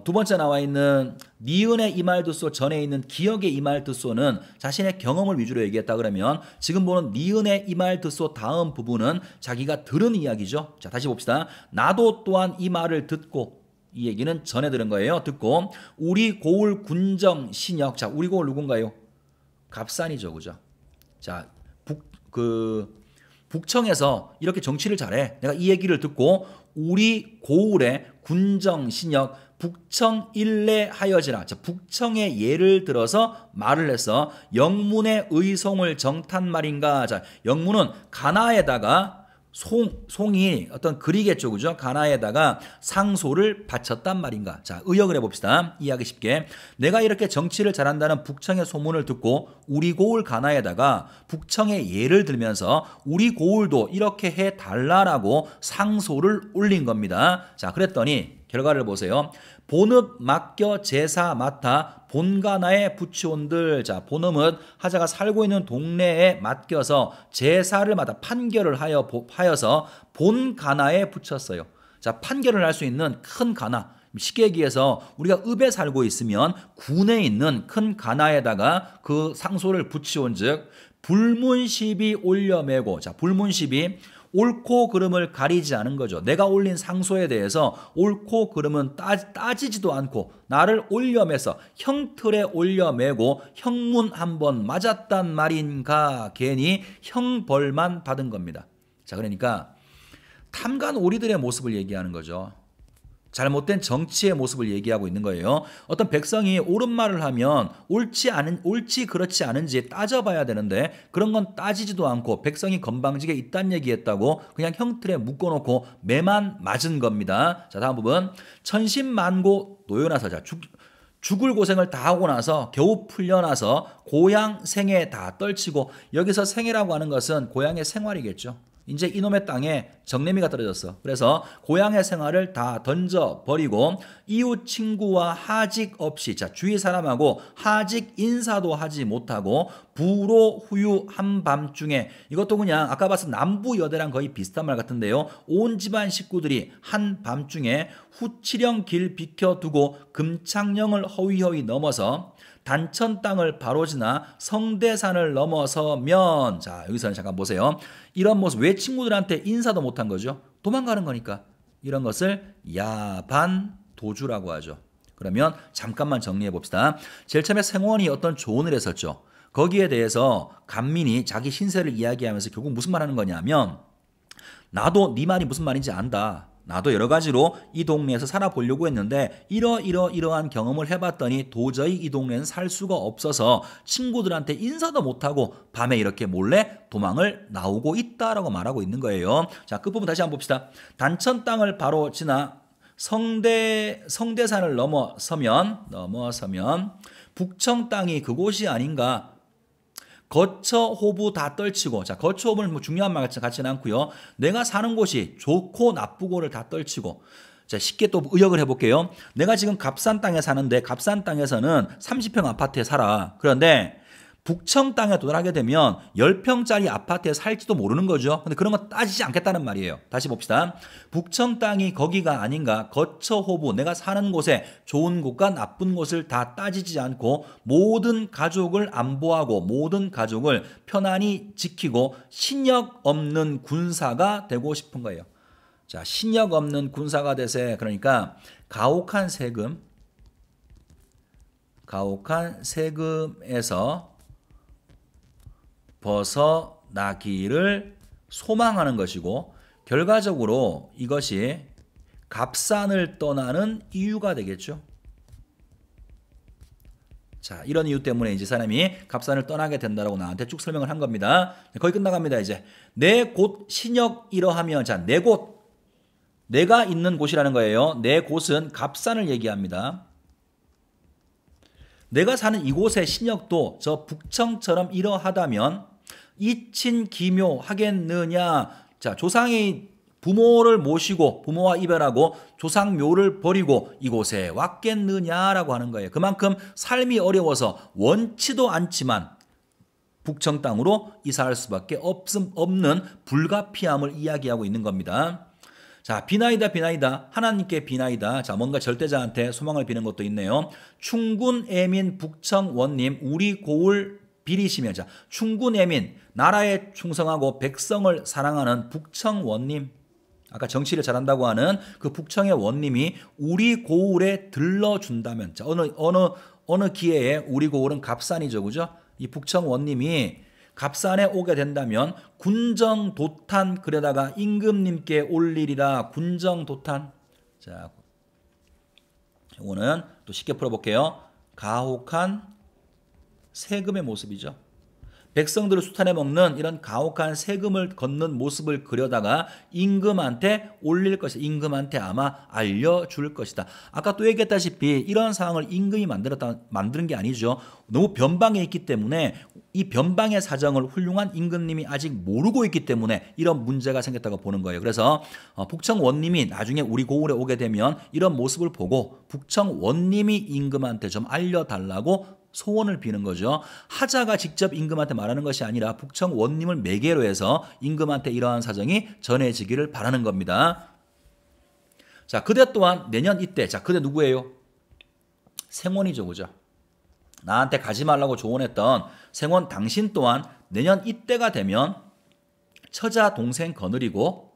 두 번째 나와 있는 니은의 이 말 듣소 전에 있는 기억의 이 말 듣소는 자신의 경험을 위주로 얘기했다 그러면 지금 보는 니은의 이 말 듣소 다음 부분은 자기가 들은 이야기죠. 자, 다시 봅시다. 나도 또한 이 말을 듣고, 이 얘기는 전에 들은 거예요. 듣고 우리 고을 군정 신역. 자, 우리 고을 누군가요? 갑산이죠, 그죠? 자, 북청에서 이렇게 정치를 잘해. 내가 이 얘기를 듣고 우리 고을의 군정 신역 북청 일례하여지라. 자, 북청의 예를 들어서 말을 해서 영문의 의송을 정탄 말인가. 자, 영문은 가나에다가 송이 어떤 글이겠죠, 그죠? 가나에다가 상소를 바쳤단 말인가. 자, 의역을 해봅시다. 이해하기 쉽게. 내가 이렇게 정치를 잘한다는 북청의 소문을 듣고 우리 고을 가나에다가 북청의 예를 들면서 우리 고을도 이렇게 해달라라고 상소를 올린 겁니다. 자, 그랬더니 결과를 보세요. 본읍 맡겨 제사 맡아 본가나에 붙이온들. 자, 본읍은 하자가 살고 있는 동네에 맡겨서 제사를 맡아 판결을 하여서 본가나에 붙였어요. 자, 판결을 할 수 있는 큰 가나. 쉽게 얘기해서 우리가 읍에 살고 있으면 군에 있는 큰 가나에다가 그 상소를 붙이온 즉 불문시비 올려매고. 자, 불문시비 옳고 그름을 가리지 않은 거죠. 내가 올린 상소에 대해서 옳고 그름은 따지지도 않고 나를 올려매서 형틀에 올려매고 형문 한번 맞았단 말인가. 괜히 형벌만 받은 겁니다. 자, 그러니까 탐관 오리들의 모습을 얘기하는 거죠. 잘못된 정치의 모습을 얘기하고 있는 거예요. 어떤 백성이 옳은 말을 하면 옳지 그렇지 않은지 따져봐야 되는데 그런 건 따지지도 않고 백성이 건방지게 이딴 얘기했다고 그냥 형틀에 묶어놓고 매만 맞은 겁니다. 자, 다음 부분. 천신만고 노여나서 자 죽을 고생을 다 하고 나서 겨우 풀려나서 고향 생애 다 떨치고 여기서 생애라고 하는 것은 고향의 생활이겠죠. 이제 이놈의 땅에 정내미가 떨어졌어. 그래서 고향의 생활을 다 던져버리고 이웃 친구와 하직 없이 자 주위 사람하고 하직 인사도 하지 못하고 부로 후유 한밤중에 이것도 그냥 아까 봤을 남부여대랑 거의 비슷한 말 같은데요. 온 집안 식구들이 한밤중에 후치령 길 비켜두고 금창령을 허위허위 넘어서 단천 땅을 바로 지나 성대산을 넘어서면 자 여기서는 잠깐 보세요. 이런 모습 왜 친구들한테 인사도 못한 거죠? 도망가는 거니까. 이런 것을 야반도주라고 하죠. 그러면 잠깐만 정리해 봅시다. 제일 처음에 생원이 어떤 조언을 했었죠. 거기에 대해서 간민이 자기 신세를 이야기하면서 결국 무슨 말 하는 거냐면 나도 네 말이 무슨 말인지 안다. 나도 여러 가지로 이 동네에서 살아보려고 했는데 이러한 경험을 해봤더니 도저히 이 동네는 살 수가 없어서 친구들한테 인사도 못하고 밤에 이렇게 몰래 도망을 나오고 있다라고 말하고 있는 거예요. 자, 끝부분 다시 한번 봅시다. 단천 땅을 바로 지나 성대산을 넘어서면 북청 땅이 그곳이 아닌가. 거처 호부 다 떨치고 자 거처 호부는 뭐 중요한 말 같지는 않고요. 내가 사는 곳이 좋고 나쁘고를 다 떨치고 자 쉽게 또 의역을 해볼게요. 내가 지금 갑산 땅에 사는데 갑산 땅에서는 30평 아파트에 살아. 그런데 북청 땅에 도달하게 되면 10평짜리 아파트에 살지도 모르는 거죠. 근데 그런 거 따지지 않겠다는 말이에요. 다시 봅시다. 북청 땅이 거기가 아닌가. 거처 호부 내가 사는 곳에 좋은 곳과 나쁜 곳을 다 따지지 않고 모든 가족을 안보하고 모든 가족을 편안히 지키고 신력 없는 군사가 되고 싶은 거예요. 자, 신력 없는 군사가 되세. 그러니까 가혹한 세금에서 벗어나기를 소망하는 것이고 결과적으로 이것이 갑산을 떠나는 이유가 되겠죠. 자, 이런 이유 때문에 이제 사람이 갑산을 떠나게 된다라고 나한테 쭉 설명을 한 겁니다. 거의 끝나갑니다. 이제 내 곳 신역 이러하면 자, 내 곳 내가 있는 곳이라는 거예요. 내 곳은 갑산을 얘기합니다. 내가 사는 이곳의 신역도 저 북청처럼 이러하다면 이친기묘 하겠느냐. 자, 조상이 부모를 모시고 부모와 이별하고 조상묘를 버리고 이곳에 왔겠느냐라고 하는 거예요. 그만큼 삶이 어려워서 원치도 않지만 북청 땅으로 이사할 수밖에 없는 불가피함을 이야기하고 있는 겁니다. 자, 비나이다. 하나님께 비나이다. 자, 뭔가 절대자한테 소망을 비는 것도 있네요. 충군 애민 북청 원님 우리 고을 비리시며 자, 충군 애민 나라에 충성하고 백성을 사랑하는 북청 원님 아까 정치를 잘한다고 하는 그 북청의 원님이 우리 고을에 들러준다면 자, 어느 기회에 우리 고을은 갑산이죠. 그죠? 이 북청 원님이 갑산에 오게 된다면 군정도탄 그러다가 임금님께 올리리라. 군정도탄. 자, 이거는 또 쉽게 풀어볼게요. 가혹한 세금의 모습이죠. 백성들을 수탈해 먹는 이런 가혹한 세금을 걷는 모습을 그려다가 임금한테 올릴 것이다. 임금한테 아마 알려줄 것이다. 아까 또 얘기했다시피 이런 상황을 임금이 만드는 게 아니죠. 너무 변방에 있기 때문에 이 변방의 사정을 훌륭한 임금님이 아직 모르고 있기 때문에 이런 문제가 생겼다고 보는 거예요. 그래서 북청 원님이 나중에 우리 고을에 오게 되면 이런 모습을 보고 북청 원님이 임금한테 좀 알려달라고 소원을 비는 거죠. 하자가 직접 임금한테 말하는 것이 아니라 북청 원님을 매개로 해서 임금한테 이러한 사정이 전해지기를 바라는 겁니다. 자, 그대 또한 내년 이때 자, 그대 누구예요? 생원이죠. 그죠? 나한테 가지 말라고 조언했던 생원 당신 또한 내년 이때가 되면 처자 동생 거느리고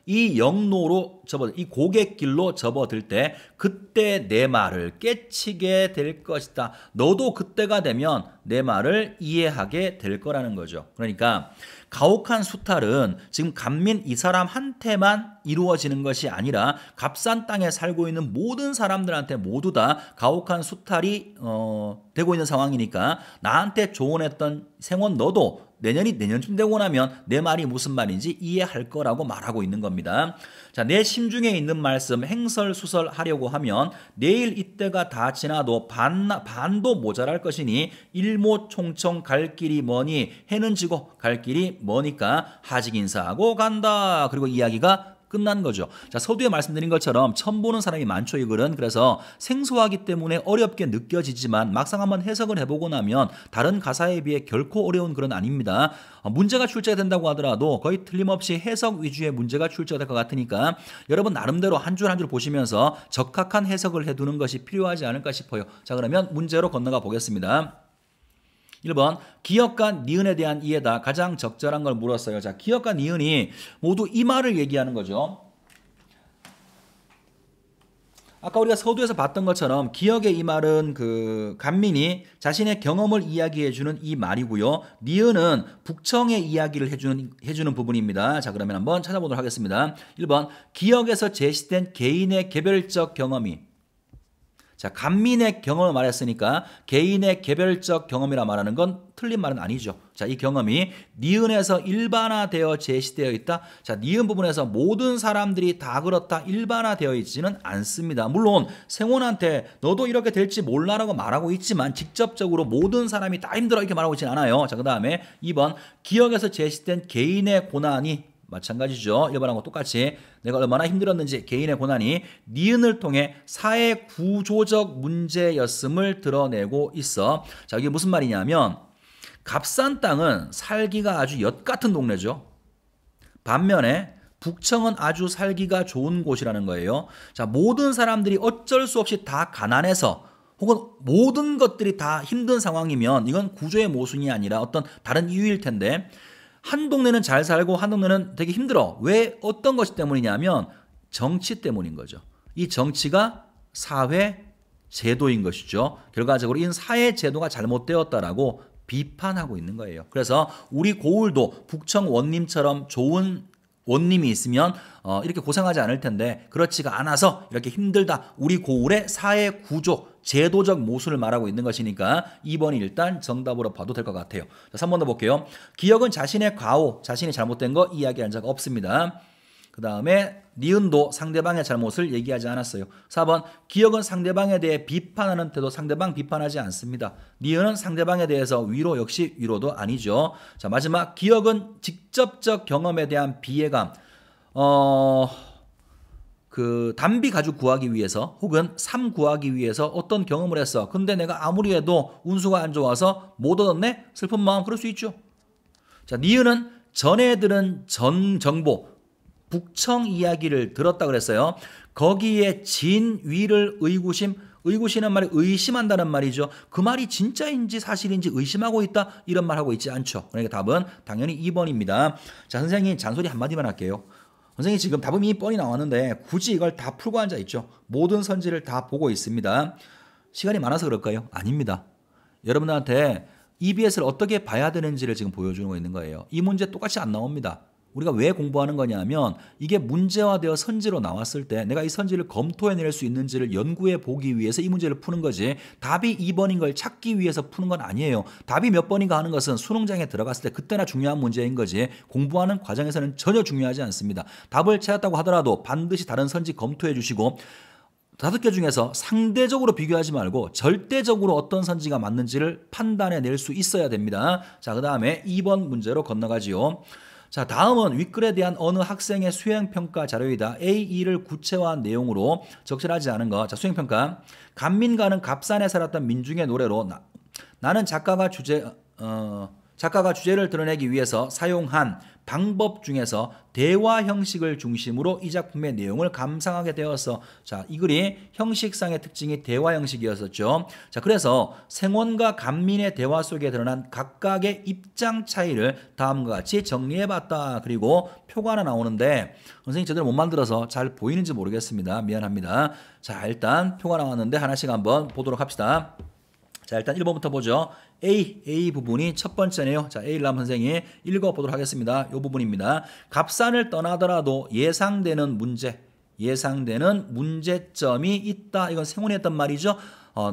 이 영로로 이 고갯길로 접어들 때 그때 내 말을 깨치게 될 것이다. 너도 그때가 되면 내 말을 이해하게 될 거라는 거죠. 그러니까 가혹한 수탈은 지금 간민 이 사람한테만 이루어지는 것이 아니라 값싼 땅에 살고 있는 모든 사람들한테 모두 다 가혹한 수탈이 되고 있는 상황이니까 나한테 조언했던 생원 너도 내년쯤 되고 나면 내 말이 무슨 말인지 이해할 거라고 말하고 있는 겁니다. 자, 내 심중에 있는 말씀 행설수설하려고 하면 내일 이때가 다 지나도 반도 모자랄 것이니 일모총총 갈 길이 머니 해는 지고 갈 길이 머니까 하직 인사하고 간다. 그리고 이야기가 끝난 거죠. 자, 서두에 말씀드린 것처럼 처음 보는 사람이 많죠, 이 글은. 그래서 생소하기 때문에 어렵게 느껴지지만 막상 한번 해석을 해보고 나면 다른 가사에 비해 결코 어려운 글은 아닙니다. 문제가 출제가 된다고 하더라도 거의 틀림없이 해석 위주의 문제가 출제가 될 것 같으니까 여러분 나름대로 한 줄 한 줄 보시면서 적합한 해석을 해두는 것이 필요하지 않을까 싶어요. 자, 그러면 문제로 건너가 보겠습니다. 1번 기역과 니은에 대한 이해다. 가장 적절한 걸 물었어요. 자, 기역과 니은이 모두 이 말을 얘기하는 거죠. 아까 우리가 서두에서 봤던 것처럼 기역의 이 말은 그 간민이 자신의 경험을 이야기해주는 이 말이고요. 니은은 북청의 이야기를 해주는 부분입니다. 자, 그러면 한번 찾아보도록 하겠습니다. 1번 기역에서 제시된 개인의 개별적 경험이, 자, 간민의 경험을 말했으니까 개인의 개별적 경험이라 말하는 건 틀린 말은 아니죠. 자, 이 경험이 니은에서 일반화되어 제시되어 있다. 자, 니은 부분에서 모든 사람들이 다 그렇다 일반화되어 있지는 않습니다. 물론 생원한테 너도 이렇게 될지 몰라라고 말하고 있지만 직접적으로 모든 사람이 다 힘들어 이렇게 말하고 있지는 않아요. 자, 그 다음에 2번 기억에서 제시된 개인의 고난이 마찬가지죠. 1번하고 똑같이 내가 얼마나 힘들었는지 개인의 고난이 니은을 통해 사회 구조적 문제였음을 드러내고 있어. 자, 이게 무슨 말이냐면 값싼 땅은 살기가 아주 엿 같은 동네죠. 반면에 북청은 아주 살기가 좋은 곳이라는 거예요. 자, 모든 사람들이 어쩔 수 없이 다 가난해서 혹은 모든 것들이 다 힘든 상황이면 이건 구조의 모순이 아니라 어떤 다른 이유일 텐데 한 동네는 잘 살고 한 동네는 되게 힘들어. 왜 어떤 것이 때문이냐면 정치 때문인 거죠. 이 정치가 사회 제도인 것이죠. 결과적으로 이 사회 제도가 잘못되었다라고 비판하고 있는 거예요. 그래서 우리 고을도 북청 원님처럼 좋은 원님이 있으면 이렇게 고생하지 않을 텐데 그렇지가 않아서 이렇게 힘들다. 우리 고을의 사회 구조, 제도적 모순을 말하고 있는 것이니까 2번이 일단 정답으로 봐도 될 것 같아요. 자, 3번 더 볼게요. 기억은 자신의 과오, 자신이 잘못된 거 이야기한 적 없습니다. 그 다음에 니은도 상대방의 잘못을 얘기하지 않았어요. 4번 기억은 상대방에 대해 비판하는 태도, 상대방 비판하지 않습니다. 니은은 상대방에 대해서 위로, 역시 위로도 아니죠. 자, 마지막 기억은 직접적 경험에 대한 비애감, 그 담비 가죽 구하기 위해서 혹은 삶 구하기 위해서 어떤 경험을 했어. 근데 내가 아무리 해도 운수가 안 좋아서 못 얻었네? 슬픈 마음 그럴 수 있죠. 자, 니은은 전에 들은 전 정보, 북청 이야기를 들었다 그랬어요. 거기에 진위를 의구심은 말이 의심한다는 말이죠. 그 말이 진짜인지 사실인지 의심하고 있다 이런 말 하고 있지 않죠. 그러니까 답은 당연히 2번입니다. 자, 선생님 잔소리 한마디만 할게요. 선생님 지금 답은 이미 뻔히 나왔는데 굳이 이걸 다 풀고 앉아있죠. 모든 선지를 다 보고 있습니다. 시간이 많아서 그럴까요? 아닙니다. 여러분들한테 EBS를 어떻게 봐야 되는지를 지금 보여주고 있는 거예요. 이 문제 똑같이 안 나옵니다. 우리가 왜 공부하는 거냐면 이게 문제화되어 선지로 나왔을 때 내가 이 선지를 검토해낼 수 있는지를 연구해 보기 위해서 이 문제를 푸는 거지 답이 2번인 걸 찾기 위해서 푸는 건 아니에요. 답이 몇 번인가 하는 것은 수능장에 들어갔을 때 그때나 중요한 문제인 거지 공부하는 과정에서는 전혀 중요하지 않습니다. 답을 찾았다고 하더라도 반드시 다른 선지 검토해 주시고 5개 중에서 상대적으로 비교하지 말고 절대적으로 어떤 선지가 맞는지를 판단해낼 수 있어야 됩니다. 자, 그 다음에 2번 문제로 건너가지요. 자, 다음은 윗글에 대한 어느 학생의 수행평가 자료이다. A, E를 구체화한 내용으로 적절하지 않은 것. 자, 수행평가. 간민가는 갑산에 살았던 민중의 노래로 나는 작가가 작가가 주제를 드러내기 위해서 사용한 방법 중에서 대화 형식을 중심으로 이 작품의 내용을 감상하게 되어서 자, 이 글이 형식상의 특징이 대화 형식이었었죠. 자, 그래서 생원과 간민의 대화 속에 드러난 각각의 입장 차이를 다음과 같이 정리해봤다. 그리고 표가 하나 나오는데 선생님 제대로 못 만들어서 잘 보이는지 모르겠습니다. 미안합니다. 자, 일단 표가 나왔는데 하나씩 한번 보도록 합시다. 자, 일단 1번부터 보죠. A 부분이 첫 번째네요. 자, A람 선생이 읽어보도록 하겠습니다. 이 부분입니다. 갑산을 떠나더라도 예상되는 문제점이 있다. 이건 생훈이 했던 말이죠.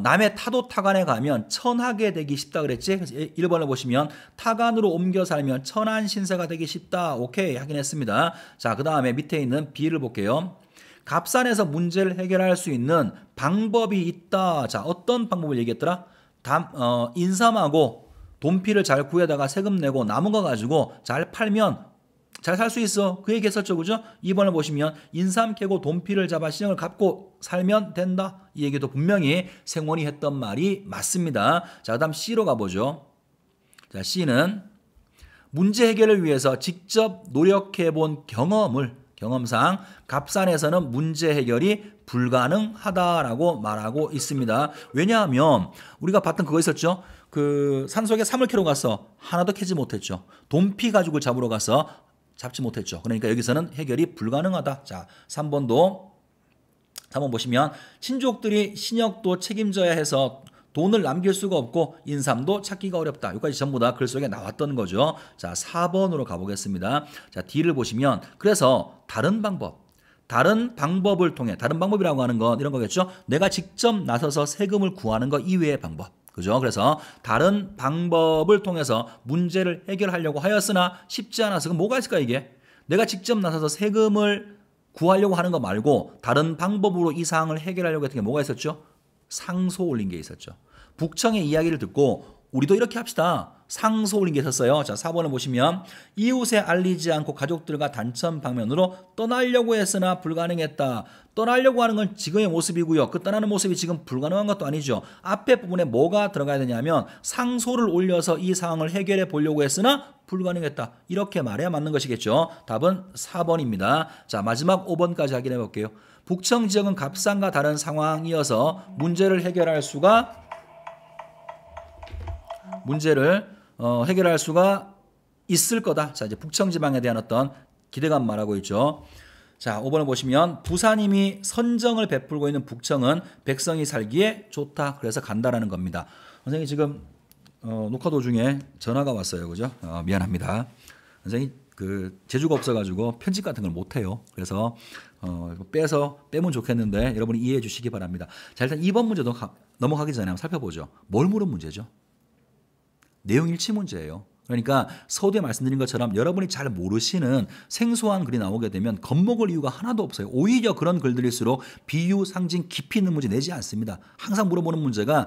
남의 타도 타간에 가면 천하게 되기 쉽다 그랬지. 그래서 1번을 보시면 타간으로 옮겨 살면 천한 신세가 되기 쉽다. 오케이 하긴 했습니다. 자, 그 다음에 밑에 있는 B를 볼게요. 갑산에서 문제를 해결할 수 있는 방법이 있다. 자, 어떤 방법을 얘기했더라? 인삼하고 돈피를 잘 구해다가 세금 내고 남은 거 가지고 잘 팔면 잘 살 수 있어. 그 얘기 했었죠. 그죠? 2번을 보시면 인삼 캐고 돈피를 잡아 시장을 갚고 살면 된다. 이 얘기도 분명히 생원이 했던 말이 맞습니다. 자, 그 다음 C로 가보죠. 자, C는 문제 해결을 위해서 직접 노력해 본 경험상 갑산에서는 문제 해결이 불가능하다라고 말하고 있습니다. 왜냐하면 우리가 봤던 그거 있었죠. 그 산속에 삼을 캐러 가서 하나도 캐지 못했죠. 돈피 가지고 잡으러 가서 잡지 못했죠. 그러니까 여기서는 해결이 불가능하다. 자, 3번 보시면 친족들이 신역도 책임져야 해서 돈을 남길 수가 없고 인삼도 찾기가 어렵다. 여기까지 전부 다 글 속에 나왔던 거죠. 자, 4번으로 가보겠습니다. 자, D를 보시면 그래서 다른 방법을 통해 다른 방법이라고 하는 건 이런 거겠죠. 내가 직접 나서서 세금을 구하는 거 이외의 방법. 그죠? 그래서 다른 방법을 통해서 문제를 해결하려고 하였으나 쉽지 않아서 그럼 뭐가 있을까 이게? 내가 직접 나서서 세금을 구하려고 하는 거 말고 다른 방법으로 이 사항을 해결하려고 했던 게 뭐가 있었죠? 상소 올린 게 있었죠. 북청의 이야기를 듣고 우리도 이렇게 합시다. 상소 올린 게 있었어요. 자, 4번을 보시면 이웃에 알리지 않고 가족들과 단천 방면으로 떠나려고 했으나 불가능했다. 떠나려고 하는 건 지금의 모습이고요. 그 떠나는 모습이 지금 불가능한 것도 아니죠. 앞에 부분에 뭐가 들어가야 되냐면 상소를 올려서 이 상황을 해결해 보려고 했으나 불가능했다. 이렇게 말해야 맞는 것이겠죠. 답은 4번입니다. 자, 마지막 5번까지 확인해 볼게요. 북청 지역은 갑산과 다른 상황이어서 문제를 해결할 수가 있을 거다. 자, 이제 북청 지방에 대한 어떤 기대감 말하고 있죠. 자, 5번을 보시면 부사님이 선정을 베풀고 있는 북청은 백성이 살기에 좋다. 그래서 간다라는 겁니다. 선생님 지금 녹화 도중에 전화가 왔어요. 그죠? 미안합니다. 선생님 그 재주가 없어가지고 편집 같은 걸 못해요. 그래서 빼면 좋겠는데 여러분이 이해해 주시기 바랍니다. 자, 일단 2번 문제도 넘어가기 전에 한번 살펴보죠. 뭘 물은 문제죠? 내용 일치 문제예요. 그러니까 서두에 말씀드린 것처럼 여러분이 잘 모르시는 생소한 글이 나오게 되면 겁먹을 이유가 하나도 없어요. 오히려 그런 글들일수록 비유, 상징 깊이 있는 문제 내지 않습니다. 항상 물어보는 문제가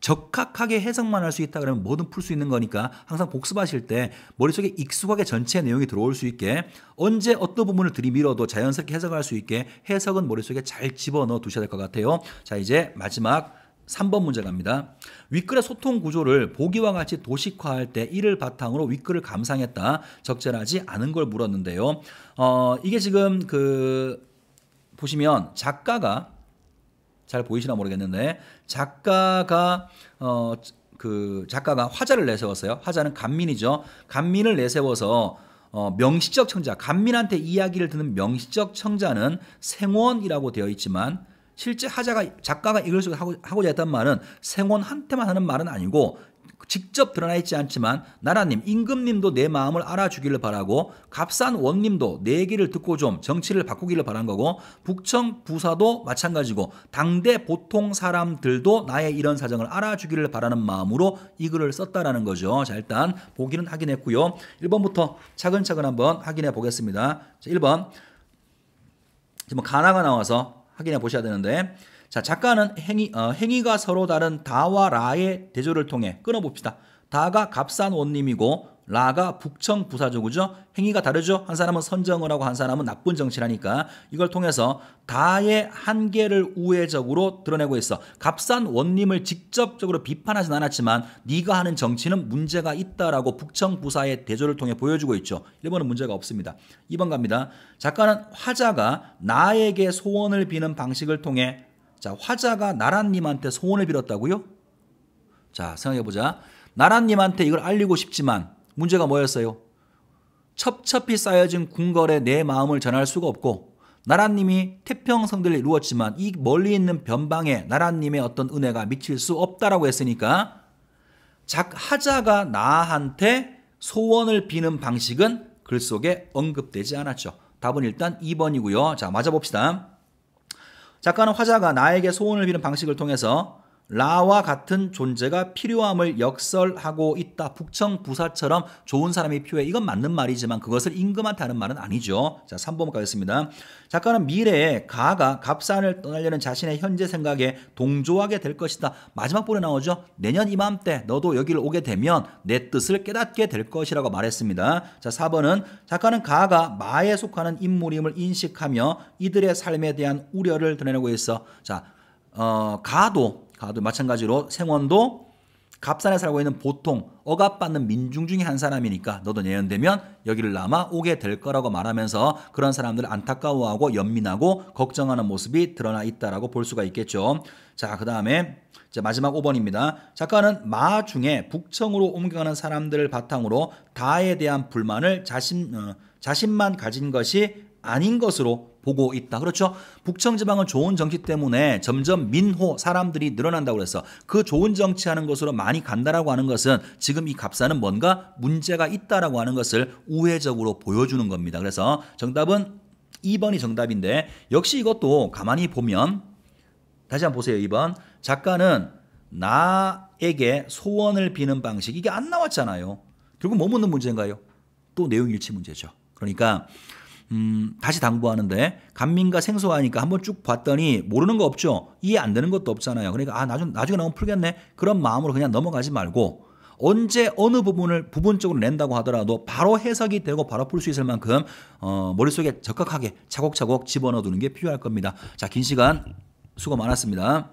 적합하게 해석만 할 수 있다 그러면 뭐든 풀 수 있는 거니까 항상 복습하실 때 머릿속에 익숙하게 전체 내용이 들어올 수 있게 언제 어떤 부분을 들이밀어도 자연스럽게 해석할 수 있게 해석은 머릿속에 잘 집어넣어 두셔야 될 것 같아요. 자, 이제 마지막 3번 문제 갑니다. 윗글의 소통 구조를 보기와 같이 도식화할 때 이를 바탕으로 윗글을 감상했다. 적절하지 않은 걸 물었는데요. 이게 지금 보시면 작가가 잘 보이시나 모르겠는데 작가가 화자를 내세웠어요. 화자는 간민이죠. 간민을 내세워서 명시적 청자, 간민한테 이야기를 듣는 명시적 청자는 생원이라고 되어 있지만 실제 작가가 이걸 하고자 했던 말은 생원한테만 하는 말은 아니고 직접 드러나 있지 않지만 나라님, 임금님도 내 마음을 알아주기를 바라고 갑산 원님도 내 얘기를 듣고 좀 정치를 바꾸기를 바란 거고 북청 부사도 마찬가지고 당대 보통 사람들도 나의 이런 사정을 알아주기를 바라는 마음으로 이 글을 썼다라는 거죠. 자, 일단 보기는 확인했고요. 1번부터 차근차근 한번 확인해 보겠습니다. 자, 1번 지금 가나가 나와서 확인해 보셔야 되는데 자, 작가는 행위가 서로 다른 다와 라의 대조를 통해 끊어봅시다. 다가 갑산 원님이고 라가 북청 부사죠. 그죠? 행위가 다르죠? 한 사람은 선정을 하고 한 사람은 나쁜 정치를 하니까 이걸 통해서 다의 한계를 우회적으로 드러내고 있어. 값산 원님을 직접적으로 비판하진 않았지만 네가 하는 정치는 문제가 있다라고 북청 부사의 대조를 통해 보여주고 있죠. 1번은 문제가 없습니다. 2번 갑니다. 작가는 화자가 나에게 소원을 비는 방식을 통해 자, 화자가 나란님한테 소원을 빌었다고요? 자, 생각해보자. 나란님한테 이걸 알리고 싶지만 문제가 뭐였어요? 첩첩이 쌓여진 궁궐에 내 마음을 전할 수가 없고 나란님이 태평성대를 이루었지만 이 멀리 있는 변방에 나란님의 어떤 은혜가 미칠 수 없다라고 했으니까 하자가 나한테 소원을 비는 방식은 글 속에 언급되지 않았죠. 답은 일단 2번이고요. 자, 맞아봅시다. 작가는 화자가 나에게 소원을 비는 방식을 통해서 라와 같은 존재가 필요함을 역설하고 있다. 북청 부사처럼 좋은 사람이 필요해. 이건 맞는 말이지만 그것을 임금한테 하는 말은 아니죠. 자, 3번 가겠습니다. 작가는 미래에 가가 갑산을 떠나려는 자신의 현재 생각에 동조하게 될 것이다. 마지막 부분에 나오죠. 내년 이맘때 너도 여기를 오게 되면 내 뜻을 깨닫게 될 것이라고 말했습니다. 자, 4번은 작가는 가가 마에 속하는 인물임을 인식하며 이들의 삶에 대한 우려를 드러내고 있어. 자, 가도 마찬가지로 생원도 갑산에 살고 있는 보통 억압받는 민중 중에 한 사람이니까 너도 내년 되면 여기를 남아 오게 될 거라고 말하면서 그런 사람들을 안타까워하고 연민하고 걱정하는 모습이 드러나 있다라고 볼 수가 있겠죠. 자, 그 다음에 마지막 5번입니다. 작가는 마 중에 북청으로 옮겨가는 사람들을 바탕으로 다에 대한 불만을 자신만 가진 것이 아닌 것으로 보고 있다. 그렇죠? 북청 지방은 좋은 정치 때문에 점점 민호 사람들이 늘어난다고 그래서 그 좋은 정치하는 것으로 많이 간다라고 하는 것은 지금 이 갑사는 뭔가 문제가 있다라고 하는 것을 우회적으로 보여주는 겁니다. 그래서 정답은 2번이 정답인데 역시 이것도 가만히 보면 다시 한번 보세요. 2번. 작가는 나에게 소원을 비는 방식 이게 안 나왔잖아요. 결국 뭐 묻는 문제인가요? 또 내용 일치 문제죠. 그러니까 다시 당부하는데 간민과 생소하니까 한번 쭉 봤더니 모르는 거 없죠. 이해 안 되는 것도 없잖아요. 그러니까 나중에 나오면 풀겠네. 그런 마음으로 그냥 넘어가지 말고 언제 어느 부분을 부분적으로 낸다고 하더라도 바로 해석이 되고 바로 풀 수 있을 만큼 머릿속에 적확하게 차곡차곡 집어넣어두는 게 필요할 겁니다. 자, 긴 시간 수고 많았습니다.